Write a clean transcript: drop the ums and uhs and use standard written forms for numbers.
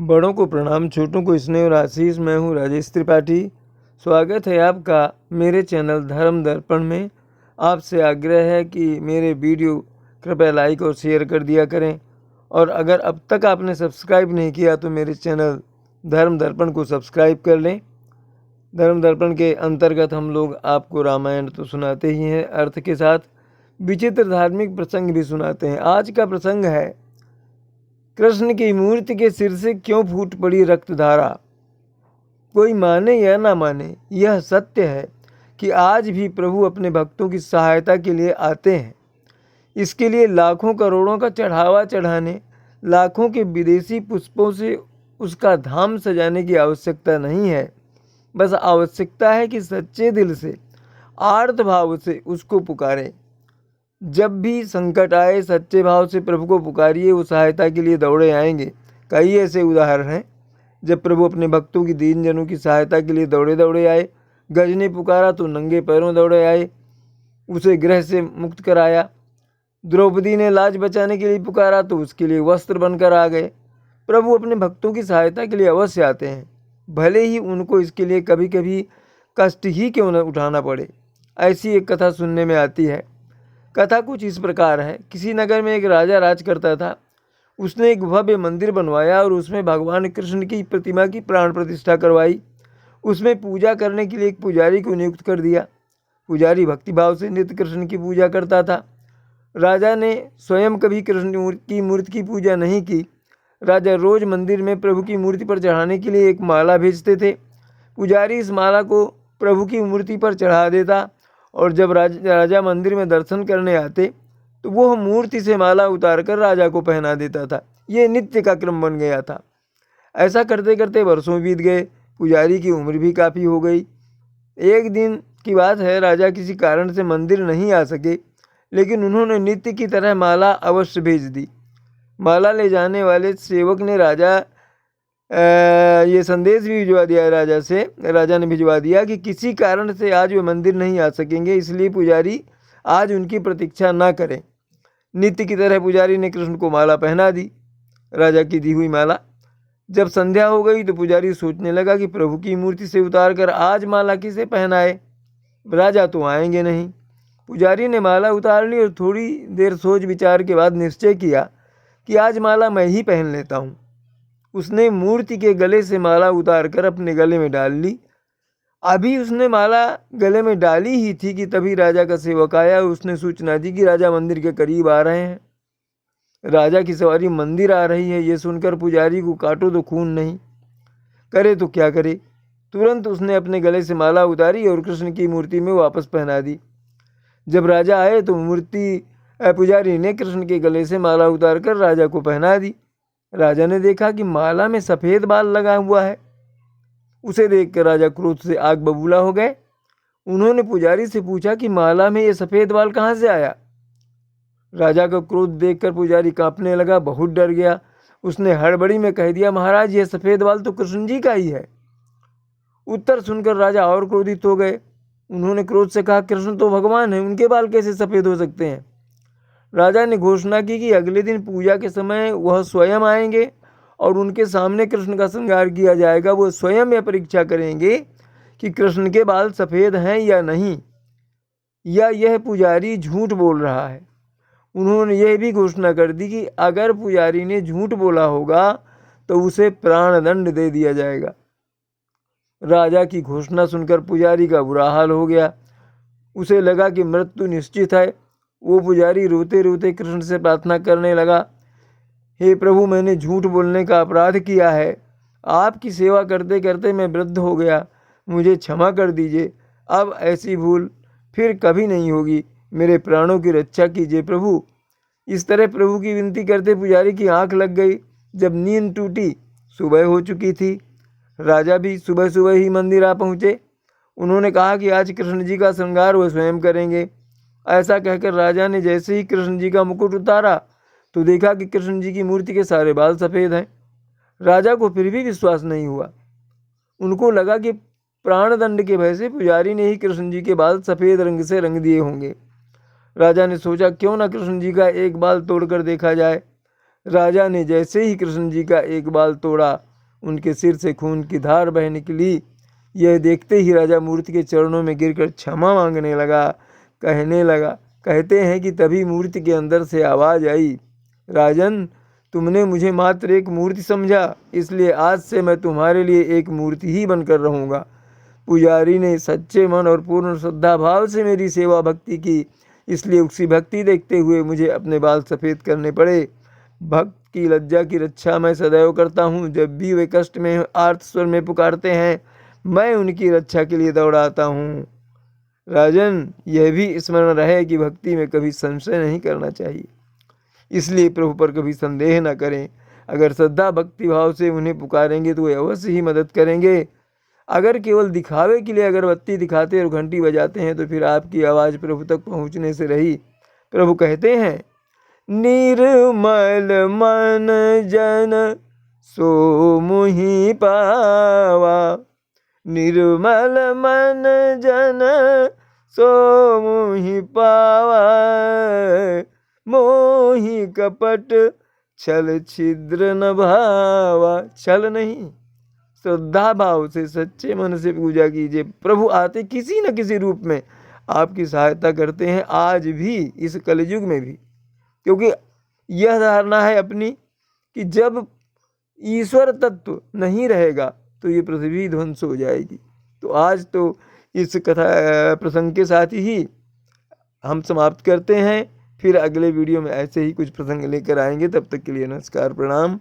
बड़ों को प्रणाम, छोटों को स्नेह और आशीष। मैं हूँ राजेश त्रिपाठी। स्वागत है आपका मेरे चैनल धर्म दर्पण में। आपसे आग्रह है कि मेरे वीडियो कृपया लाइक और शेयर कर दिया करें, और अगर अब तक आपने सब्सक्राइब नहीं किया तो मेरे चैनल धर्म दर्पण को सब्सक्राइब कर लें। धर्म दर्पण के अंतर्गत हम लोग आपको रामायण तो सुनाते ही हैं, अर्थ के साथ विचित्र धार्मिक प्रसंग भी सुनाते हैं। आज का प्रसंग है, कृष्ण की मूर्ति के सिर से क्यों फूट पड़ी रक्तधारा। कोई माने या ना माने, यह सत्य है कि आज भी प्रभु अपने भक्तों की सहायता के लिए आते हैं। इसके लिए लाखों करोड़ों का चढ़ावा चढ़ाने, लाखों के विदेशी पुष्पों से उसका धाम सजाने की आवश्यकता नहीं है। बस आवश्यकता है कि सच्चे दिल से, आर्त भाव से उसको पुकारें। जब भी संकट आए, सच्चे भाव से प्रभु को पुकारिए, वो सहायता के लिए दौड़े आएंगे। कई ऐसे उदाहरण हैं जब प्रभु अपने भक्तों की, दीन जनों की सहायता के लिए दौड़े दौड़े आए। गज ने पुकारा तो नंगे पैरों दौड़े आए, उसे ग्रह से मुक्त कराया। द्रौपदी ने लाज बचाने के लिए पुकारा तो उसके लिए वस्त्र बनकर आ गए। प्रभु अपने भक्तों की सहायता के लिए अवश्य आते हैं, भले ही उनको इसके लिए कभी कभी कष्ट ही क्यों न उठाना पड़े। ऐसी एक कथा सुनने में आती है। कथा कुछ इस प्रकार है। किसी नगर में एक राजा राज करता था। उसने एक भव्य मंदिर बनवाया और उसमें भगवान कृष्ण की प्रतिमा की प्राण प्रतिष्ठा करवाई। उसमें पूजा करने के लिए एक पुजारी को नियुक्त कर दिया। पुजारी भक्तिभाव से नित्य कृष्ण की पूजा करता था। राजा ने स्वयं कभी कृष्ण की मूर्ति की पूजा नहीं की। राजा रोज मंदिर में प्रभु की मूर्ति पर चढ़ाने के लिए एक माला भेजते थे। पुजारी इस माला को प्रभु की मूर्ति पर चढ़ा देता, और जब राजा मंदिर में दर्शन करने आते तो वह मूर्ति से माला उतारकर राजा को पहना देता था। ये नित्य का क्रम बन गया था। ऐसा करते करते वर्षों बीत गए। पुजारी की उम्र भी काफ़ी हो गई। एक दिन की बात है, राजा किसी कारण से मंदिर नहीं आ सके, लेकिन उन्होंने नित्य की तरह माला अवश्य भेज दी। माला ले जाने वाले सेवक ने ये संदेश भी भिजवा दिया राजा ने भिजवा दिया कि किसी कारण से आज वे मंदिर नहीं आ सकेंगे, इसलिए पुजारी आज उनकी प्रतीक्षा ना करें। नित्य की तरह पुजारी ने कृष्ण को माला पहना दी, राजा की दी हुई माला। जब संध्या हो गई तो पुजारी सोचने लगा कि प्रभु की मूर्ति से उतार कर आज माला किसे पहनाए, राजा तो आएंगे नहीं। पुजारी ने माला उतार ली और थोड़ी देर सोच विचार के बाद निश्चय किया कि आज माला मैं ही पहन लेता हूँ। उसने मूर्ति के गले से माला उतार कर अपने गले में डाल ली। अभी उसने माला गले में डाली ही थी कि तभी राजा का सेवक आया। उसने सूचना दी कि राजा मंदिर के करीब आ रहे हैं। राजा की सवारी मंदिर आ रही है, ये सुनकर पुजारी को काटो तो खून नहीं, करे तो क्या करे। तुरंत उसने अपने गले से माला उतारी और कृष्ण की मूर्ति में वापस पहना दी। जब राजा आए तो पुजारी ने कृष्ण के गले से माला उतार कर राजा को पहना दी। राजा ने देखा कि माला में सफ़ेद बाल लगा हुआ है। उसे देखकर राजा क्रोध से आग बबूला हो गए। उन्होंने पुजारी से पूछा कि माला में ये सफ़ेद बाल कहाँ से आया। राजा का क्रोध देखकर पुजारी कांपने लगा, बहुत डर गया। उसने हड़बड़ी में कह दिया, महाराज ये सफ़ेद बाल तो कृष्ण जी का ही है। उत्तर सुनकर राजा और क्रोधित हो गए। उन्होंने क्रोध से कहा, कृष्ण तो भगवान है, उनके बाल कैसे सफ़ेद हो सकते हैं। राजा ने घोषणा की कि अगले दिन पूजा के समय वह स्वयं आएंगे और उनके सामने कृष्ण का श्रृंगार किया जाएगा। वो स्वयं यह परीक्षा करेंगे कि कृष्ण के बाल सफ़ेद हैं या नहीं, या यह पुजारी झूठ बोल रहा है। उन्होंने यह भी घोषणा कर दी कि अगर पुजारी ने झूठ बोला होगा तो उसे प्राणदंड दे दिया जाएगा। राजा की घोषणा सुनकर पुजारी का बुरा हाल हो गया। उसे लगा कि मृत्यु निश्चित है। वो पुजारी रोते रोते कृष्ण से प्रार्थना करने लगा, हे प्रभु, मैंने झूठ बोलने का अपराध किया है। आपकी सेवा करते करते मैं वृद्ध हो गया, मुझे क्षमा कर दीजिए। अब ऐसी भूल फिर कभी नहीं होगी। मेरे प्राणों की रक्षा कीजिए प्रभु। इस तरह प्रभु की विनती करते पुजारी की आंख लग गई। जब नींद टूटी, सुबह हो चुकी थी। राजा भी सुबह सुबह ही मंदिर आ पहुँचे। उन्होंने कहा कि आज कृष्ण जी का श्रृंगार वह स्वयं करेंगे। ऐसा कहकर राजा ने जैसे ही कृष्ण जी का मुकुट उतारा तो देखा कि कृष्ण जी की मूर्ति के सारे बाल सफ़ेद हैं। राजा को फिर भी विश्वास नहीं हुआ। उनको लगा कि प्राणदंड के भय से पुजारी ने ही कृष्ण जी के बाल सफ़ेद रंग से रंग दिए होंगे। राजा ने सोचा, क्यों ना कृष्ण जी का एक बाल तोड़कर देखा जाए। राजा ने जैसे ही कृष्ण जी का एक बाल तोड़ा उनके सिर से खून की धार बह निकली। यह देखते ही राजा मूर्ति के चरणों में गिरकर क्षमा मांगने लगा। कहते हैं कि तभी मूर्ति के अंदर से आवाज़ आई, राजन, तुमने मुझे मात्र एक मूर्ति समझा, इसलिए आज से मैं तुम्हारे लिए एक मूर्ति ही बनकर रहूँगा। पुजारी ने सच्चे मन और पूर्ण श्रद्धा भाव से मेरी सेवा भक्ति की, इसलिए उसी भक्ति देखते हुए मुझे अपने बाल सफ़ेद करने पड़े। भक्त की लज्जा की रक्षा मैं सदैव करता हूँ। जब भी वे कष्ट में आर्त स्वर में पुकारते हैं, मैं उनकी रक्षा के लिए दौड़ाता हूँ। राजन, यह भी स्मरण रहे कि भक्ति में कभी संशय नहीं करना चाहिए, इसलिए प्रभु पर कभी संदेह न करें। अगर श्रद्धा भक्ति भाव से उन्हें पुकारेंगे तो वे अवश्य ही मदद करेंगे। अगर केवल दिखावे के लिए अगरबत्ती दिखाते और घंटी बजाते हैं तो फिर आपकी आवाज़ प्रभु तक पहुँचने से रही। प्रभु कहते हैं, निर्मल मन जन सो मुहि पावा, निर्मल मन जन सो मुहि पावा, मोहि कपट छल छिद्र न भावा। छल नहीं, श्रद्धा भाव से सच्चे मन से पूजा कीजिए। प्रभु आते किसी न किसी रूप में आपकी सहायता करते हैं, आज भी, इस कलयुग में भी। क्योंकि यह धारणा है अपनी कि जब ईश्वर तत्व नहीं रहेगा तो ये पृथ्वी ध्वंस हो जाएगी। तो आज तो इस कथा प्रसंग के साथ ही हम समाप्त करते हैं। फिर अगले वीडियो में ऐसे ही कुछ प्रसंग लेकर आएंगे। तब तक के लिए नमस्कार, प्रणाम।